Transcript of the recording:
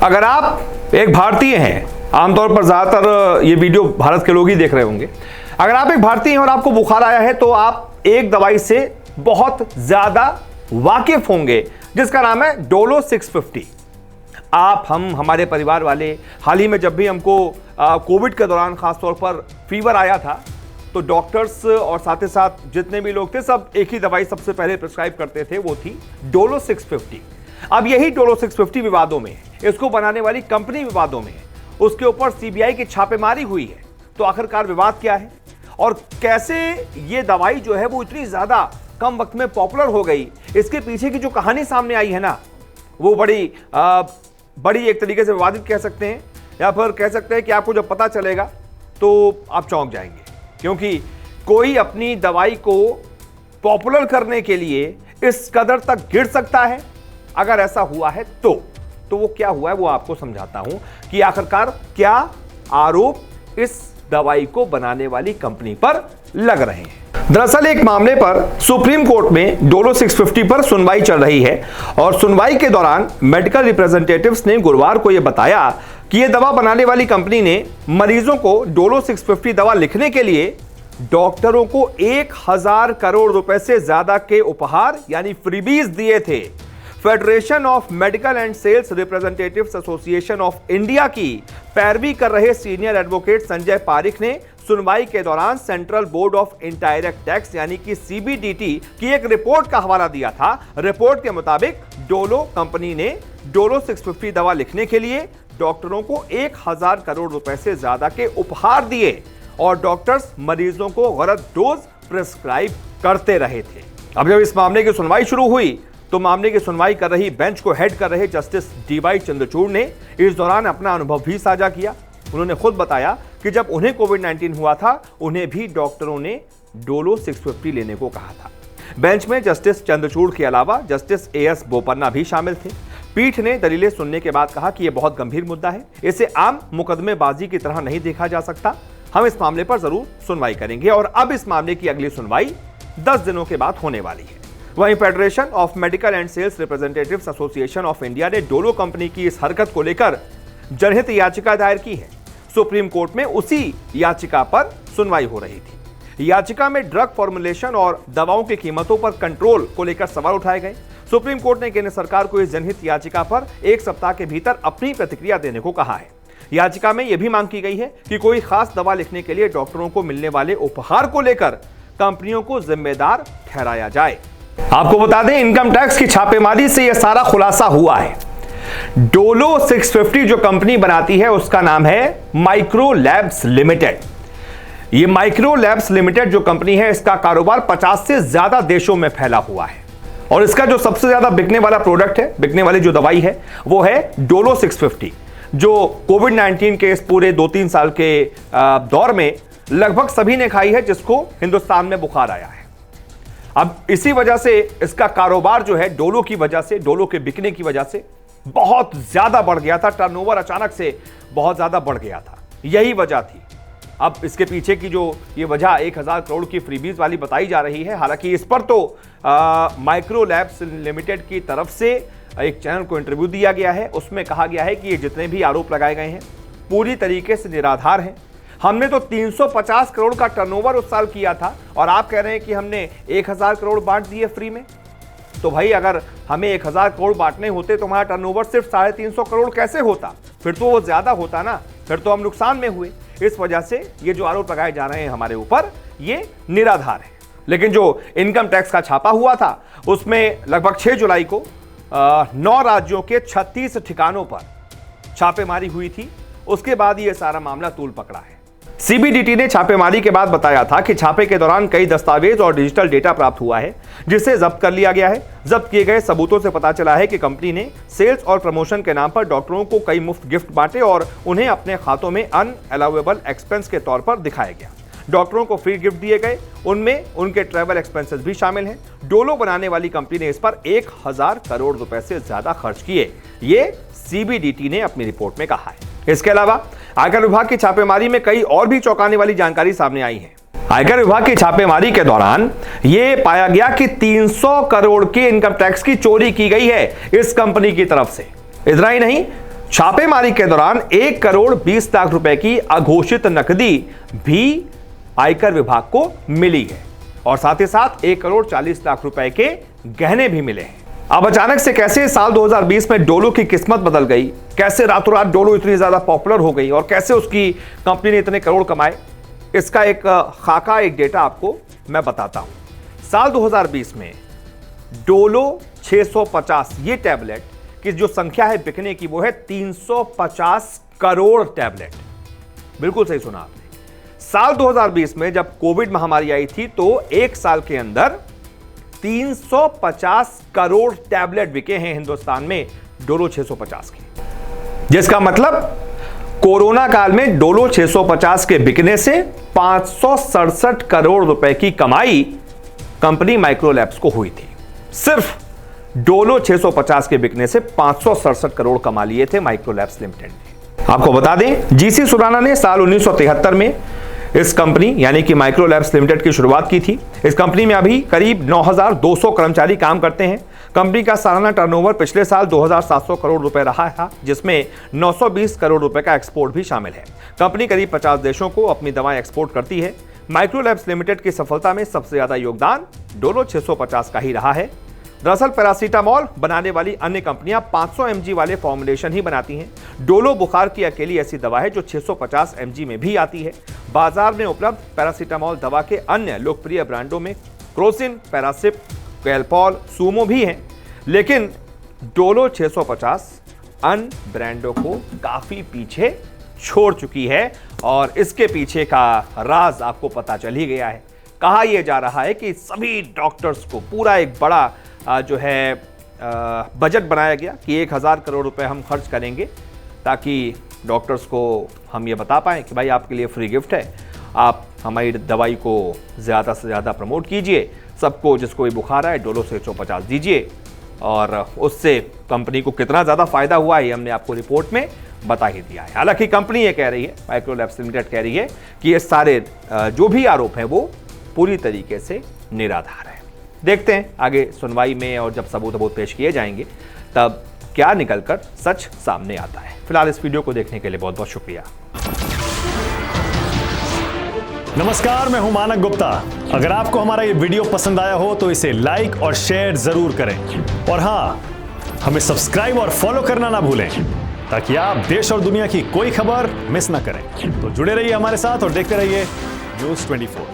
अगर आप एक भारतीय हैं, आमतौर पर ज़्यादातर ये वीडियो भारत के लोग ही देख रहे होंगे, अगर आप एक भारतीय हैं और आपको बुखार आया है तो आप एक दवाई से बहुत ज़्यादा वाकिफ होंगे जिसका नाम है डोलो 650। हमारे परिवार वाले हाल ही में जब भी हमको कोविड के दौरान खासतौर पर फीवर आया था तो डॉक्टर्स और साथ ही साथ जितने भी लोग थे सब एक ही दवाई सबसे पहले प्रिस्क्राइब करते थे, वो थी डोलो 650। अब यही डोलो 650 विवादों में है, इसको बनाने वाली कंपनी विवादों में है, उसके ऊपर सीबीआई की छापेमारी हुई है। तो आखिरकार विवाद क्या है और कैसे ये दवाई जो है वो इतनी ज्यादा कम वक्त में पॉपुलर हो गई, इसके पीछे की जो कहानी सामने आई है ना, वो बड़ी एक तरीके से विवादित कह सकते हैं, या फिर कह सकते हैं कि आपको जब पता चलेगा तो आप चौंक जाएंगे। क्योंकि कोई अपनी दवाई को पॉपुलर करने के लिए इस कदर तक गिर सकता है। अगर ऐसा हुआ है तो वो क्या हुआ है वो आपको समझाता हूं कि आखिरकार क्या आरोप इस दवाई को बनाने वाली कंपनी पर लग रहे हैं। दरअसल एक मामले पर सुप्रीम कोर्ट में डोलो 650 पर सुनवाई चल रही है और सुनवाई के दौरान मेडिकल रिप्रेजेंटेटिव्स ने गुरुवार को यह बताया कि यह दवा बनाने वाली कंपनी ने मरीजों को डोलो 650 दवा लिखने के लिए डॉक्टरों को 1000 करोड़ रुपए से ज्यादा के उपहार यानी फ्रीबीज दिए थे। Federation of medical and sales representatives association of India की पैरवी कर रहे सीनियर एडवोकेट संजय पारिक ने सुनवाई के दौरान central board of indirect tax यानी कि सीबीडीटी की एक रिपोर्ट का हवाला दिया था। रिपोर्ट के मुताबिक डोलो कंपनी ने डोलो 650 दवा लिखने के लिए डॉक्टरों को 1000 करोड़ रुपए से ज्यादा के उपहार दिए और डॉक्टर्स मरीजों को गलत डोज प्रिस्क्राइब करते रहे थे। अब जब इस मामले की सुनवाई शुरू हुई तो मामले की सुनवाई कर रही बेंच को हेड कर रहे जस्टिस डीवाई चंद्रचूड़ ने इस दौरान अपना अनुभव भी साझा किया। उन्होंने खुद बताया कि जब उन्हें कोविड-19 हुआ था उन्हें भी डॉक्टरों ने डोलो 650 लेने को कहा था। बेंच में जस्टिस चंद्रचूड़ के अलावा जस्टिस एएस बोपन्ना भी शामिल थे। पीठ ने दलीलें सुनने के बाद कहा कि यह बहुत गंभीर मुद्दा है, इसे आम मुकदमेबाजी की तरह नहीं देखा जा सकता। हम इस मामले पर जरूर सुनवाई करेंगे और अब इस मामले की अगली सुनवाई 10 दिनों के बाद होने वाली है। वहीं federation of medical and sales representatives association of India ने डोलो कंपनी की इस हरकत को लेकर जनहित याचिका दायर की है। सुप्रीम कोर्ट में उसी याचिका पर सुनवाई हो रही थी। याचिका में ड्रग फॉर्मुलेशन और दवाओं की कीमतों पर कंट्रोल को लेकर सवाल उठाए गए। सुप्रीम कोर्ट ने केंद्र सरकार को इस जनहित याचिका पर 1 सप्ताह के भीतर अपनी प्रतिक्रिया देने को कहा है। याचिका में यह भी मांग की गई है कि कोई खास दवा लिखने के लिए डॉक्टरों को मिलने वाले उपहार को लेकर कंपनियों को जिम्मेदार ठहराया जाए। आपको बता दें, इनकम टैक्स की छापेमारी से यह सारा खुलासा हुआ है। डोलो 650 जो कंपनी बनाती है उसका नाम है माइक्रो लैब्स लिमिटेड। यह माइक्रो लैब्स लिमिटेड जो कंपनी है इसका कारोबार 50 से ज्यादा देशों में फैला हुआ है और इसका जो सबसे ज्यादा बिकने वाला प्रोडक्ट है, बिकने वाली जो दवाई है वो है डोलो 650 जो कोविड-19 के इस पूरे 2-3 साल के दौर में लगभग सभी ने खाई है जिसको हिंदुस्तान में बुखार आया है। अब इसी वजह से इसका कारोबार जो है डोलो की वजह से, डोलो के बिकने की वजह से बहुत ज्यादा बढ़ गया था। टर्नओवर अचानक से बहुत ज्यादा बढ़ गया था, यही वजह थी। अब इसके पीछे की जो ये वजह 1000 करोड़ की फ्रीबीज वाली बताई जा रही है। हालांकि इस पर तो माइक्रो लैब्स लिमिटेड की तरफ से एक चैनल को इंटरव्यू दिया गया है, उसमें कहा गया है कि ये जितने भी आरोप लगाए गए हैं पूरी तरीके से निराधार हैं। हमने तो 350 करोड़ का टर्नओवर उस साल किया था और आप कह रहे हैं कि हमने 1000 करोड़ बांट दिए फ्री में। तो भाई अगर हमें 1000 करोड़ बांटने होते तो हमारा टर्नओवर सिर्फ 350 करोड़ कैसे होता? फिर तो वो ज्यादा होता ना, फिर तो हम नुकसान में हुए। इस वजह से ये जो आरोप लगाए जा रहे हैं हमारे ऊपर ये निराधार है। लेकिन जो इनकम टैक्स का छापा हुआ था उसमें लगभग 6 जुलाई को 9 राज्यों के 36 ठिकानों पर छापेमारी हुई थी। उसके बाद ये सारा मामला तूल पकड़ा है। सीबीडीटी ने छापेमारी के बाद बताया था कि छापे के दौरान कई दस्तावेज और डिजिटल डेटा प्राप्त हुआ है जिसे जब्त कर लिया गया है। जब्त किए गए सबूतों से पता चला है कि कंपनी ने सेल्स और प्रमोशन के नाम पर डॉक्टरों को कई मुफ्त गिफ्ट बांटे और उन्हें अपने खातों में अनअलाउएबल एक्सपेंस के तौर पर दिखाया गया। डॉक्टरों को फ्री गिफ्ट दिए गए, उनमें उनके ट्रैवल एक्सपेंसेस भी शामिल हैं। डोलो बनाने वाली कंपनी ने इस पर 1000 करोड़ रुपए से ज्यादा खर्च किए, ये सीबीडीटी ने अपनी रिपोर्ट में कहा है। इसके अलावा आयकर विभाग की छापेमारी में कई और भी चौंकाने वाली जानकारी सामने आई है। आयकर विभाग की छापेमारी के दौरान यह पाया गया कि 300 करोड़ के इनकम टैक्स की चोरी की गई है इस कंपनी की तरफ से। इतना ही नहीं, छापेमारी के दौरान 1 करोड़ 20 लाख रुपए की अघोषित नकदी भी आयकर विभाग को मिली है और साथ ही साथ 1 करोड़ 40 लाख रुपए के गहने भी मिले हैं। अब अचानक से कैसे साल 2020 में डोलो की किस्मत बदल गई, कैसे रातों रात डोलो इतनी ज्यादा पॉपुलर हो गई और कैसे उसकी कंपनी ने इतने करोड़ कमाए, इसका एक खाका, एक डेटा आपको मैं बताता हूं। साल 2020 में डोलो 650 ये टैबलेट की जो संख्या है बिकने की वो है 350 करोड़ टैबलेट। बिल्कुल सही सुना आपने। साल 2020 में जब कोविड महामारी आई थी तो एक साल के अंदर 350 करोड़ टैबलेट बिके हैं हिंदुस्तान में डोलो 650 के, जिसका मतलब कोरोना काल में डोलो 650 के बिकने से 567 करोड़ रुपए की कमाई कंपनी माइक्रोलैब्स को हुई थी। सिर्फ डोलो 650 के बिकने से 567 करोड़ कमा लिए थे माइक्रोलैब्स लिमिटेड ने। आपको बता दें, जीसी सुराना ने साल 1973 में इस कंपनी यानी कि माइक्रोलैब्स लिमिटेड की शुरुआत की थी। इस कंपनी में अभी करीब 9,200 कर्मचारी काम करते हैं। कंपनी का सालाना टर्नओवर पिछले साल 2,700 करोड़ रुपए रहा है, जिसमें 920 करोड़ रुपए का एक्सपोर्ट भी शामिल है। कंपनी करीब 50 देशों को अपनी दवाएं एक्सपोर्ट करती है। माइक्रोलैब्स लिमिटेड की सफलता में सबसे ज्यादा योगदान डोलो 650 का ही रहा है। दरअसल पैरासीटामोल बनाने वाली अन्य कंपनियां 500 mg वाले फॉर्मुलेशन ही बनाती हैं। डोलो बुखार की अकेली ऐसी दवा है जो 650 mg में भी आती है। बाजार में उपलब्ध पैरासीटामोल दवा के अन्य लोकप्रिय ब्रांडों में क्रोसिन, पैरासिप, कैलपॉल, सूमो भी हैं, लेकिन डोलो 650 अन्य ब्रांडों को काफी पीछे छोड़ चुकी है और इसके पीछे का राज आपको पता चल ही गया है। कहा यह जा रहा है कि सभी डॉक्टर्स को पूरा एक बड़ा जो है बजट बनाया गया कि 1000 करोड़ रुपए हम खर्च करेंगे ताकि डॉक्टर्स को हम ये बता पाएं कि भाई आपके लिए फ्री गिफ्ट है, आप हमारी दवाई को ज़्यादा से ज़्यादा प्रमोट कीजिए, सबको जिसको भी बुखार आए डोलो 650 दीजिए। और उससे कंपनी को कितना ज़्यादा फायदा हुआ है हमने आपको रिपोर्ट में बता ही दिया है। हालांकि कंपनी ये कह रही है, माइक्रोलैब्स लिमिटेड कह रही है कि ये सारे जो भी आरोप हैं वो पूरी तरीके से निराधार है। देखते हैं आगे सुनवाई में और जब सबूत पेश किए जाएंगे तब क्या निकलकर सच सामने आता है। फिलहाल इस वीडियो को देखने के लिए बहुत बहुत शुक्रिया। नमस्कार, मैं हूं मानक गुप्ता। अगर आपको हमारा ये वीडियो पसंद आया हो तो इसे लाइक और शेयर जरूर करें और हां, हमें सब्सक्राइब और फॉलो करना ना भूलें ताकि आप देश और दुनिया की कोई खबर मिस ना करें। तो जुड़े रहिए हमारे साथ और देखते रहिए न्यूज़ 24।